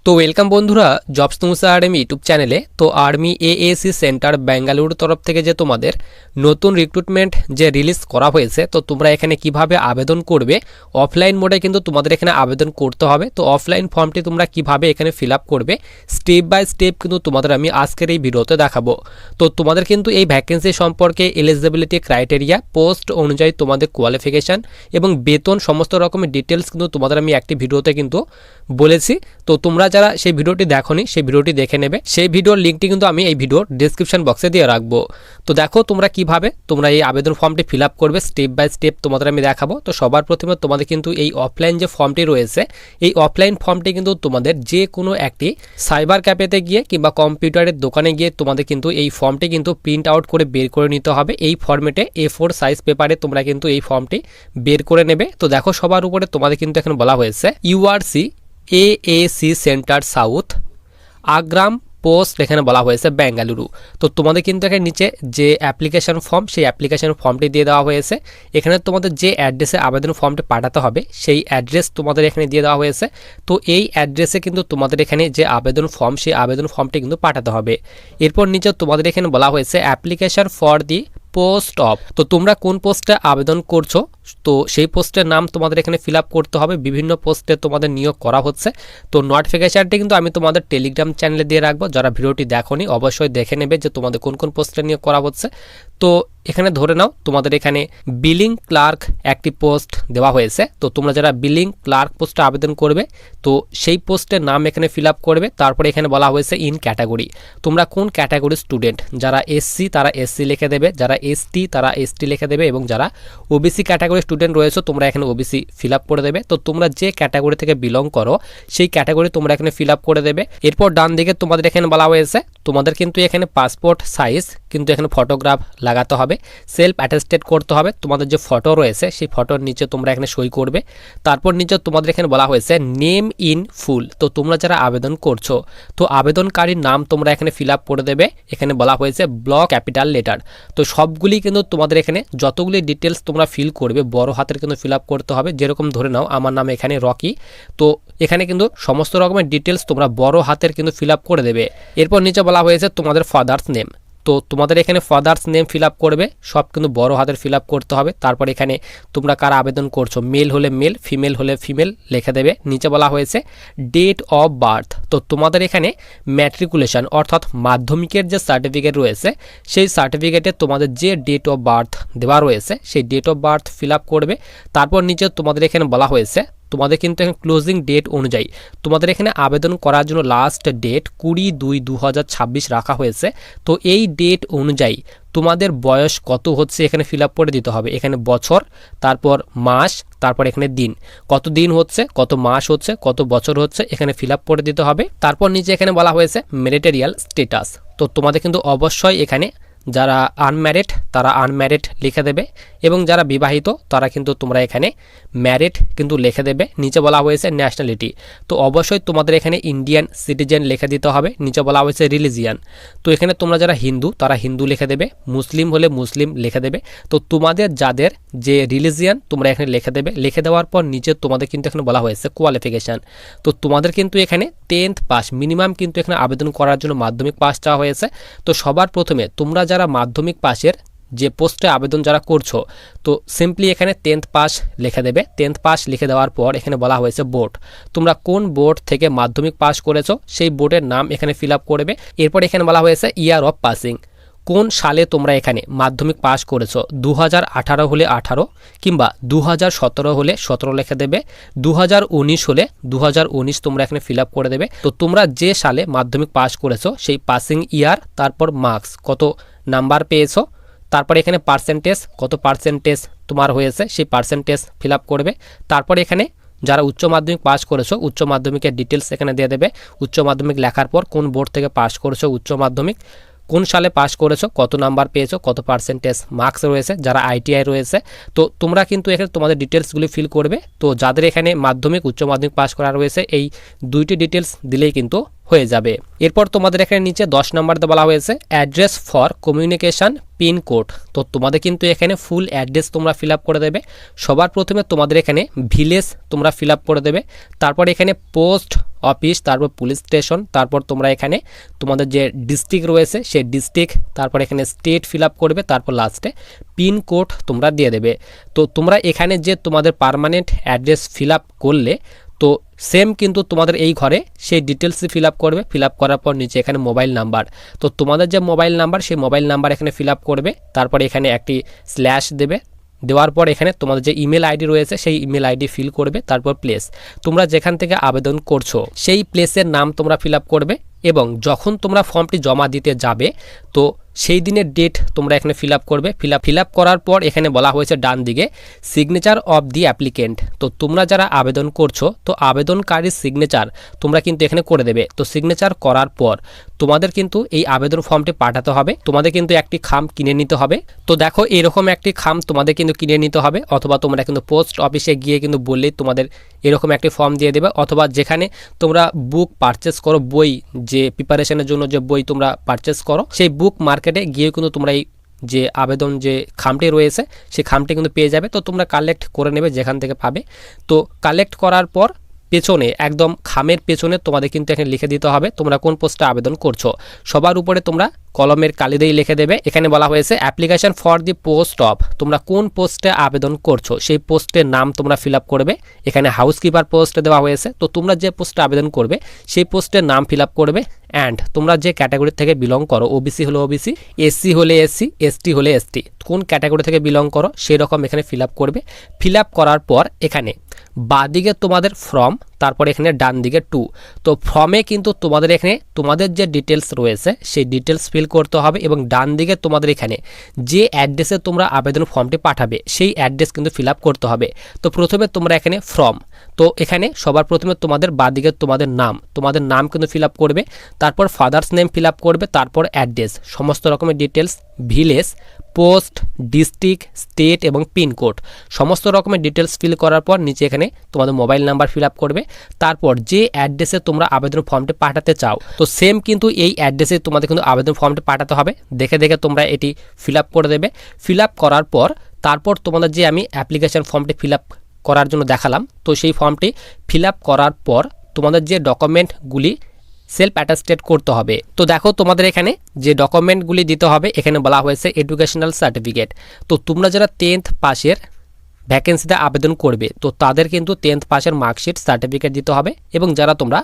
তো ওয়েলকাম বন্ধুরা jobs তুমসা army YouTube চ্যানেলে। তো আর্মি এএসি সেন্টার বেঙ্গালুরুর তরফ থেকে যে তোমাদের নতুন রিক্রুটমেন্ট যে রিলিজ করা হয়েছে, তো তোমরা এখানে কিভাবে আবেদন করবে, অফলাইন মোডে কিন্তু তোমাদের এখানে আবেদন করতে হবে। তো অফলাইন ফর্মটি তোমরা কিভাবে এখানে ফিল আপ করবে স্টেপ বাই স্টেপ কিন্তু তোমাদের আমি আজকের এই ভিডিওতে দেখাবো। তো তোমাদের কিন্তু এই ভ্যাকেন্সি সম্পর্কে এলিজিবিলিটি ক্রাইটেরিয়া, পোস্ট অনুযায়ী তোমাদের কোয়ালিফিকেশান এবং বেতন সমস্ত রকমের ডিটেলস কিন্তু তোমাদের আমি একটি ভিডিওতে কিন্তু বলেছি। তো তোমরা যারা সেই ভিডিওটি দেখোনি সেই ভিডিওটি দেখে নেবে, সেই ভিডিওর লিঙ্কটি কিন্তু আমি এই ভিডিওর ডেসক্রিপশন বক্সে দিয়ে রাখবো। তো দেখো তোমরা কিভাবে তোমরা এই আবেদন ফর্মটি ফিল আপ করবে স্টেপ বাই স্টেপ তোমাদের আমি দেখাবো। তো সবার প্রথমে তোমাদের কিন্তু এই অফলাইন যে ফর্মটি রয়েছে, এই অফলাইন ফর্মটি কিন্তু তোমাদের যে কোনো একটি সাইবার ক্যাফেতে গিয়ে কিংবা কম্পিউটারের দোকানে গিয়ে তোমাদের কিন্তু এই ফর্মটি কিন্তু প্রিন্ট আউট করে বের করে নিতে হবে। এই ফর্মেটে A4 সাইজ পেপারে তোমরা কিন্তু এই ফর্মটি বের করে নেবে। তো দেখো সবার উপরে তোমাদের কিন্তু এখানে বলা হয়েছে URC AAC centre south Agram post, এখানে বলা হয়েছে বেঙ্গালুরু। তো তোমাদের কিন্তু এখানে নিচে যে অ্যাপ্লিকেশন ফর্ম, সেই অ্যাপ্লিকেশন ফর্মটি দিয়ে দেওয়া হয়েছে। এখানে তোমাদের যে অ্যাড্রেসে আবেদন ফর্মটি পাঠাতে হবে সেই অ্যাড্রেস তোমাদের এখানে দিয়ে দেওয়া হয়েছে। তো এই অ্যাড্রেসে কিন্তু তোমাদের এখানে যে আবেদন ফর্ম, সেই আবেদন ফর্মটি কিন্তু পাঠাতে হবে। এরপর নিচে তোমাদের এখানে বলা হয়েছে application for the post of. তো তোমরা কোন পোস্টে আবেদন করছো, তো সেই পোস্টের নাম তোমাদের এখানে ফিল আপ করতে হবে। বিভিন্ন পোস্টে তোমাদের নিয়োগ করা হচ্ছে। তো নোটিফিকেশনটি কিন্তু আমি তোমাদের টেলিগ্রাম চ্যানেলে দিয়ে রাখবো। যারা ভিডিওটি দেখোনি অবশ্যই দেখে নেবে যে তোমাদের কোন কোন পোস্টে নিয়োগ করা হচ্ছে। তো এখানে ধরে নাও তোমাদের এখানে বিলিং ক্লার্ক একটি পোস্ট দেওয়া হয়েছে। তো তোমরা যারা বিলিং ক্লার্ক পোস্টে আবেদন করবে, তো সেই পোস্টের নাম এখানে ফিল আপ করবে। তারপরে এখানে বলা হয়েছে ইন ক্যাটাগরি, তোমরা কোন ক্যাটাগরি স্টুডেন্ট। যারা এসসি তারা এসসি লিখে দেবে, যারা এসটি তারা এসটি লিখে দেবে, এবং যারা ওবিসি ক্যাটাগরি স্টুডেন্ট রয়েছে তোমরা এখানে ওবিসি ফিল আপ করে দেবে। তো তোমরা যে ক্যাটাগরি থেকে বিলং করো সেই ক্যাটাগরি তোমরা এখানে ফিল আপ করে দেবে। এরপর ডান দিকে তোমাদের এখানে বলা হয়েছে তোমাদের কিন্তু এখানে পাসপোর্ট সাইজ কিন্তু এখানে ফটোগ্রাফ লাগাতে হবে, সেলফ অ্যাটেস্টেড করতে হবে। তোমাদের যে ফটো রয়েছে সেই ফটোর নিচে তোমরা এখানে সই করবে। তারপর নিচে তোমাদের এখানে বলা হয়েছে নেম ইন ফুল। তো তোমরা যারা আবেদন করছো, তো আবেদনকারীর নাম তোমরা এখানে ফিল আপ করে দেবে। এখানে বলা হয়েছে ব্লক ক্যাপিটাল লেটার। তো সবগুলি কিন্তু তোমাদের এখানে যতগুলি ডিটেলস তোমরা ফিল করবে বড় হাতের কিন্তু ফিল আপ করতে হবে। যেরকম ধরে নাও আমার নাম এখানে রকি, তো এখানে কিন্তু সমস্ত রকমের ডিটেলস তোমরা বড় হাতের কিন্তু ফিল আপ করে দেবে। এরপর নিচে বলা হয়েছে তোমাদের ফাদার্স নেম। তো তোমাদের এখানে ফাদার্স নেম ফিল আপ করবে, সব কিন্তু বড় হাতের ফিল আপ করতে হবে। তারপর এখানে তোমরা কারা আবেদন করছো, মেল হলে মেল, ফিমেল হলে ফিমেল লিখে দেবে। নিচে বলা হয়েছে ডেট অফ বার্থ। তো তোমাদের এখানে ম্যাট্রিকুলেশন অর্থাৎ মাধ্যমিকের যে সার্টিফিকেট রয়েছে সেই সার্টিফিকেটে তোমাদের যে ডেট অফ বার্থ দেওয়া রয়েছে সেই date of birth fill up করবে। তারপর নিচে তোমাদের এখানে বলা হয়েছে তোমাদের কিন্তু এখানে ক্লোজিং ডেট অনুযায়ী তোমাদের এখানে আবেদন করার জন্য লাস্ট ডেট 20/2/2026 রাখা হয়েছে। তো এই ডেট অনুযায়ী তোমাদের বয়স কত হচ্ছে এখানে ফিল আপ করে দিতে হবে। এখানে বছর, তারপর মাস, তারপর এখানে দিন, কত দিন হচ্ছে, কত মাস হচ্ছে, কত বছর হচ্ছে এখানে ফিল আপ করে দিতে হবে। তারপর নিচে এখানে বলা হয়েছে ম্যারিটারিয়াল স্ট্যাটাস। তো তোমাদের কিন্তু অবশ্যই এখানে যারা আনম্যারিড তারা আনম্যারিড লিখে দেবে, এবং যারা বিবাহিত তারা কিন্তু তোমরা এখানে ম্যারিড কিন্তু লিখে দেবে। নিচে বলা হয়েছে ন্যাশনালিটি। তো অবশ্যই তোমাদের এখানে ইন্ডিয়ান সিটিজেন লিখে দিতে হবে। নিচে বলা হয়েছে রিলিজিয়ান। তো এখানে তোমরা যারা হিন্দু তারা হিন্দু লিখে দেবে, মুসলিম হলে মুসলিম লিখে দেবে। তো তোমাদের যাদের যে রিলিজিয়ান তোমরা এখানে লিখে দেবে। লিখে দেওয়ার পর নিচে তোমাদের কিন্তু এখানে বলা হয়েছে কোয়ালিফিকেশান। তো তোমাদের কিন্তু এখানে 10th পাস মিনিমাম কিন্তু এখানে আবেদন করার জন্য মাধ্যমিক পাস চাওয়া হয়েছে। তো সবার প্রথমে তোমরা যারা মাধ্যমিক পাসের যে পোস্টে আবেদন যারা করছো, তো সিম্পলি এখানে 10th পাস লিখে দেবে। 10th পাস লিখে দেওয়ার পর এখানে বলা হয়েছে বোর্ড, তোমরা কোন বোর্ড থেকে মাধ্যমিক পাস করেছো সেই বোর্ডের নাম এখানে ফিল আপ করবে। এরপর এখানে বলা হয়েছে ইয়ার অফ পাসিং, কোন সালে তোমরা এখানে মাধ্যমিক পাস করেছো। 2018 হলে 18, কিংবা 2017 হলে 17 লিখে দেবে, 2019 হলে 2019 তোমরা এখানে ফিল আপ করে দেবে। তো তোমরা যে সালে মাধ্যমিক পাস করেছো সেই পাসিং ইয়ার, তারপর মার্কস কত নাম্বার পেয়েছো, তারপর এখানে পার্সেন্টেজ কত পার্সেন্টেজ তোমার হয়েছে সেই পার্সেন্টেজ ফিল আপ করবে। তারপর এখানে যারা উচ্চ মাধ্যমিক পাস করেছো উচ্চ মাধ্যমিকের ডিটেলস এখানে দিয়ে দেবে। উচ্চ মাধ্যমিক লেখার পর কোন বোর্ড থেকে পাস করেছো উচ্চ মাধ্যমিক, কোন সালে পাস করেছো, কত নাম্বার পেয়েছো, কত পার্সেন্টেজ মার্কস রয়েছে, যারা আইটিআই রয়েছে। তো তোমরা কিন্তু এখানে তোমাদের ডিটেলসগুলি ফিল করবে। তো যাদের এখানে মাধ্যমিক উচ্চ মাধ্যমিক পাস করা রয়েছে এই দুইটি ডিটেলস দিলেই কিন্তু হয়ে যাবে। এরপর তোমাদের এখানে নিচে 10 নম্বরতে বলা হয়েছে অ্যাড্রেস ফর কমিউনিকেশন পিনকোড। তো তোমাদের কিন্তু এখানে ফুল অ্যাড্রেস তোমরা ফিল আপ করে দেবে। সবার প্রথমে তোমাদের এখানে ভিলেজ তোমরা ফিল আপ করে দেবে। তারপর এখানে পোস্ট অফিস, তারপর পুলিশ স্টেশন, তারপর তোমরা এখানে তোমাদের যে ডিস্ট্রিক্ট রয়েছে সেই ডিস্ট্রিক্ট, তারপর এখানে স্টেট ফিল আপ করবে, তারপর লাস্টে পিন কোড তোমরা দিয়ে দেবে। তো তোমরা এখানে যে তোমাদের পার্মানেন্ট অ্যাড্রেস ফিল আপ করলে তো সেম কিন্তু তোমাদের এই ঘরে সেই ডিটেলসই ফিল আপ করবে। ফিল আপ করার পর নিচে এখানে মোবাইল নাম্বার, তো তোমাদের যে মোবাইল নাম্বার সেই মোবাইল নাম্বার এখানে ফিল আপ করবে, তারপর এখানে একটি স্ল্যাশ দেবে, দেওয়ার পর এখানে তোমাদের যে ইমেল আইডি রয়েছে সেই ইমেল আইডি ফিল করবে, তারপর প্লেস, তোমরা যেখান থেকে আবেদন করছো সেই প্লেসের নাম তোমরা ফিল আপ করবে এবং যখন তোমরা ফর্মটি জমা দিতে যাবে তো সেই দিনের ডেট তোমরা এখানে ফিল আপ করবে। ফিল আপ করার পর এখানে বলা হয়েছে ডান দিকে সিগনেচার অফ দি অ্যাপ্লিকেন্ট, তো তোমরা যারা আবেদন করছো তো আবেদনকারীর সিগনেচার তোমরা কিন্তু এখানে করে দেবে। তো সিগনেচার করার পর তোমাদের কিন্তু এই আবেদন ফর্মটি পাঠাতে হবে, তোমাদের কিন্তু একটি খাম কিনে নিতে হবে। তো দেখো এরকম একটি খাম তোমাদের কিন্তু কিনে নিতে হবে, অথবা তোমরা কিন্তু পোস্ট অফিসে গিয়ে কিন্তু বললেই তোমাদের এরকম একটি ফর্ম দিয়ে দেবে, অথবা যেখানে তোমরা বুক পারচেস করো, বই যে প্রিপারেশনের জন্য যে বই তোমরা পারচেস করো সেই বুক মার্কেটে গিয়ে কিন্তু তোমরা এই যে আবেদন যে খামটি রয়েছে সেই খামটি কিন্তু পেয়ে যাবে। তো তোমরা কালেক্ট করে নেবে যেখান থেকে পাবে। তো কালেক্ট করার পর পেছনে একদম খামের পেছনে তোমাদের কিন্তু এখানে লিখে দিতে হবে তোমরা কোন পোস্টে আবেদন করছো। সবার উপরে তোমরা কলমের কালি দিয়ে লিখে দেবে। এখানে বলা হয়েছে application for the post of, তোমরা কোন পোস্টে আবেদন করছো সেই পোস্টের নাম তোমরা ফিল আপ করবে। এখানে হাউসকিপার পোস্টে দেওয়া হয়েছে, তো তোমরা যে পোস্টে আবেদন করবে সেই পোস্টের নাম ফিল আপ করবে। অ্যান্ড তোমরা যে ক্যাটাগরি থেকে বিলং করো, ওবিসি হলে ওবিসি, এসসি হলে এসসি, এসটি হলে এসটি, কোন ক্যাটাগরি থেকে বিলং করো সেই রকম এখানে ফিল আপ করবে। ফিল আপ করার পর এখানে বাঁদিকে তোমাদের ফর্ম, তারপর এখানে ডান দিকে টু। তো ফর্মে কিন্তু তোমাদের এখানে তোমাদের যে ডিটেলস রয়েছে সেই ডিটেলস ফিল করতে হবে এবং ডান দিকে তোমাদের এখানে যে অ্যাড্রেসে তোমরা আবেদন ফর্মটি পাঠাবে সেই অ্যাড্রেস কিন্তু ফিল আপ করতে হবে। তো প্রথমে তোমরা এখানে ফর্ম, তো এখানে সবার প্রথমে তোমাদের বাঁদিকে তোমাদের নাম কিন্তু ফিল আপ করবে, তারপর ফাদার্স নেম ফিল আপ করবে, তারপর অ্যাড্রেস, সমস্ত রকমের details, village, post, district, state এবং পিনকোড, সমস্ত রকমের ডিটেলস ফিল করার পর নিচে এখানে তোমাদের মোবাইল নাম্বার ফিল আপ করবে। তারপর যে অ্যাড্রেসে তোমরা আবেদন ফর্মটি পাঠাতে চাও তো সেম কিন্তু এই অ্যাড্রেসে তোমাদের কিন্তু আবেদন ফর্মটি পাঠাতে হবে। দেখে দেখে তোমরা এটি ফিল আপ করে দেবে। ফিল আপ করার পর তারপর তোমাদের যে আমি অ্যাপ্লিকেশন ফর্মটি ফিল আপ করার জন্য দেখালাম, তো সেই ফর্মটি ফিল আপ করার পর তোমাদের যে ডকুমেন্টগুলি সেলফ অ্যাটাস্টেড করতে হবে। তো দেখো তোমাদের এখানে যে ডকুমেন্টগুলি দিতে হবে এখানে বলা হয়েছে এডুকেশনাল সার্টিফিকেট। তো তোমরা যারা 10th পাসের ভ্যাকেন্সিতে আবেদন করবে তো তাদের কিন্তু 10th পাসের মার্কশিট সার্টিফিকেট দিতে হবে, এবং যারা তোমরা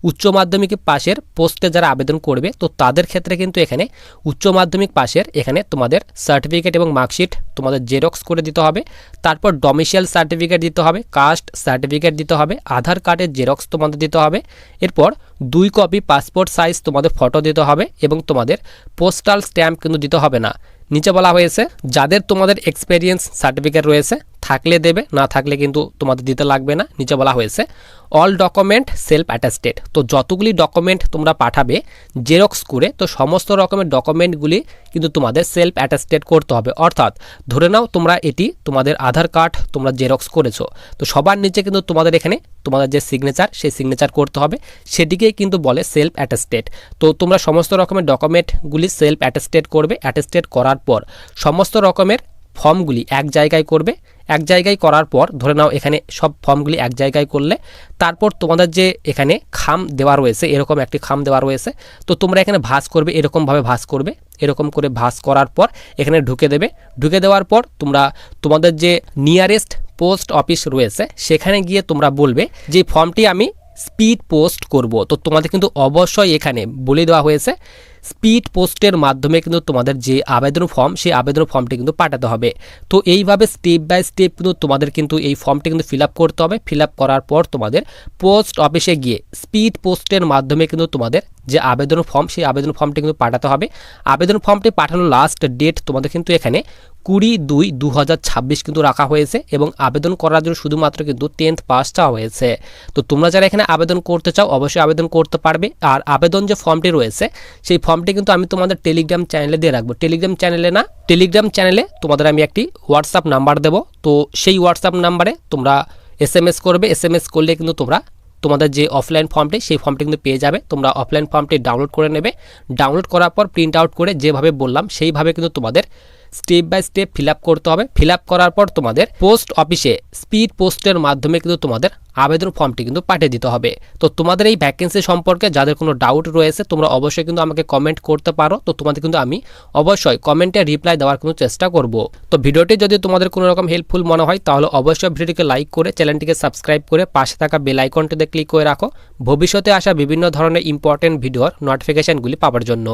উচ্চ মাধ্যমিক পাসের পোস্টে যারা আবেদন করবে তো তাদের ক্ষেত্রে কিন্তু এখানে উচ্চ মাধ্যমিক পাসের এখানে তোমাদের সার্টিফিকেট এবং মার্কশিট তোমাদের জেরক্স করে দিতে হবে। তারপর ডোমিসাইল সার্টিফিকেট দিতে হবে, কাস্ট সার্টিফিকেট দিতে হবে, আধার কার্ডের জেরক্স তোমাদের দিতে হবে, এরপর 2 কপি পাসপোর্ট সাইজ তোমাদের ফটো দিতে হবে এবং তোমাদের পোস্টাল স্ট্যাম্প কিন্তু দিতে হবে না। নিচে বলা হয়েছে যাদের তোমাদের এক্সপেরিয়েন্স সার্টিফিকেট রয়েছে থাকলে দেবে, না থাকলে কিন্তু তোমাদের দিতে লাগবে না। নিচে বলা হয়েছে অল ডকুমেন্ট সেলফ অ্যাটাস্টেড, তো যতগুলি ডকুমেন্ট তোমরা পাঠাবে জেরক্স করে তো সমস্ত রকমের ডকুমেন্টগুলি কিন্তু তোমাদের সেলফ অ্যাটাস্টেড করতে হবে। অর্থাৎ ধরে নাও তোমরা এটি তোমাদের আধার কার্ড তোমরা জেরক্স করেছো, তো সবার নিচে কিন্তু তোমাদের এখানে তোমাদের যে সিগনেচার সেই সিগনেচার করতে হবে, সেটিকেই কিন্তু বলে সেলফ অ্যাটাস্টেড। তো তোমরা সমস্ত রকমের ডকুমেন্টগুলি সেলফ অ্যাটাস্টেড করবে। অ্যাটাস্টেড করার পর সমস্ত রকমের ফর্মগুলি এক জায়গায় করবে। এক জায়গায় করার পর ধরে নাও এখানে সব ফর্মগুলি এক জায়গায় করলে তারপর তোমাদের যে এখানে খাম দেওয়া রয়েছে, এরকম একটি খাম দেওয়া রয়েছে, তো তোমরা এখানে ভাঁজ করবে, এরকমভাবে ভাঁজ করবে। এরকম করে ভাঁজ করার পর এখানে ঢুকে দেবে। ঢুকে দেওয়ার পর তোমরা তোমাদের যে নিয়ারেস্ট পোস্ট অফিস রয়েছে সেখানে গিয়ে তোমরা বলবে যে ফর্মটি আমি স্পিড পোস্ট করব। তো তোমাদের কিন্তু অবশ্যই এখানে বলে দেওয়া হয়েছে স্পিড পোস্টের মাধ্যমে কিন্তু তোমাদের যে আবেদন ফর্ম সেই আবেদন ফর্মটি কিন্তু পাঠাতে হবে। তো এইভাবে স্টেপ বাই স্টেপ কিন্তু তোমাদের কিন্তু এই ফর্মটি কিন্তু ফিল আপ করতে হবে। ফিল আপ করার পর তোমাদের পোস্ট অফিসে গিয়ে স্পিড পোস্টের মাধ্যমে কিন্তু তোমাদের যে আবেদন ফর্ম সেই আবেদন ফর্মটি কিন্তু পাঠাতে হবে। আবেদন ফর্মটি পাঠানোর লাস্ট ডেট তোমাদের কিন্তু এখানে 20/2/2026 কিন্তু রাখা হয়েছে এবং আবেদন করার জন্য শুধুমাত্র কিন্তু 10th পাস চাওয়া হয়েছে। তো তোমরা যারা এখানে আবেদন করতে চাও অবশ্যই আবেদন করতে পারবে। আর আবেদন যে ফর্মটি রয়েছে সেই ফর্মটি কিন্তু আমি তোমাদের টেলিগ্রাম চ্যানেলে দিয়ে রাখবো। টেলিগ্রাম চ্যানেলে তোমাদের আমি একটি হোয়াটসঅ্যাপ নাম্বার দেবো। তো সেই হোয়াটসঅ্যাপ নাম্বারে তোমরা SMS করবে। SMS করলে কিন্তু তোমরা তোমাদের যে অফলাইন ফর্মটি সেই ফর্মটি কিন্তু পেয়ে যাবে। তোমরা অফলাইন ফর্মটি ডাউনলোড করে নেবে। ডাউনলোড করার পর প্রিন্ট আউট করে যেভাবে বললাম সেইভাবে কিন্তু তোমাদের step by step fill up করতে হবে। ফিল আপ করার পর তোমাদের পোস্ট অফিসে স্পিড পোস্টের মাধ্যমে কিন্তু তোমাদের আবেদন ফর্মটি কিন্তু পাঠিয়ে দিতে হবে। তো তোমাদের এই ভ্যাকেন্সি সম্পর্কে যাদের কোনো ডাউট রয়েছে তোমরা অবশ্যই কিন্তু আমাকে কমেন্ট করতে পারো। তো তোমাদের কিন্তু আমি অবশ্যই কমেন্টে রিপ্লাই দেওয়ার কোনো চেষ্টা করব। তো ভিডিওটি যদি তোমাদের কোনো রকম হেল্পফুল মনে হয় তাহলে অবশ্যই ভিডিওটিকে লাইক করে চ্যানেলটিকে সাবস্ক্রাইব করে পাশে থাকা বেল আইকনটিতে ক্লিক করে রাখো ভবিষ্যতে আসা বিভিন্ন ধরনের ইম্পর্টেন্ট ভিডিওর নোটিফিকেশনগুলি পাওয়ার জন্য।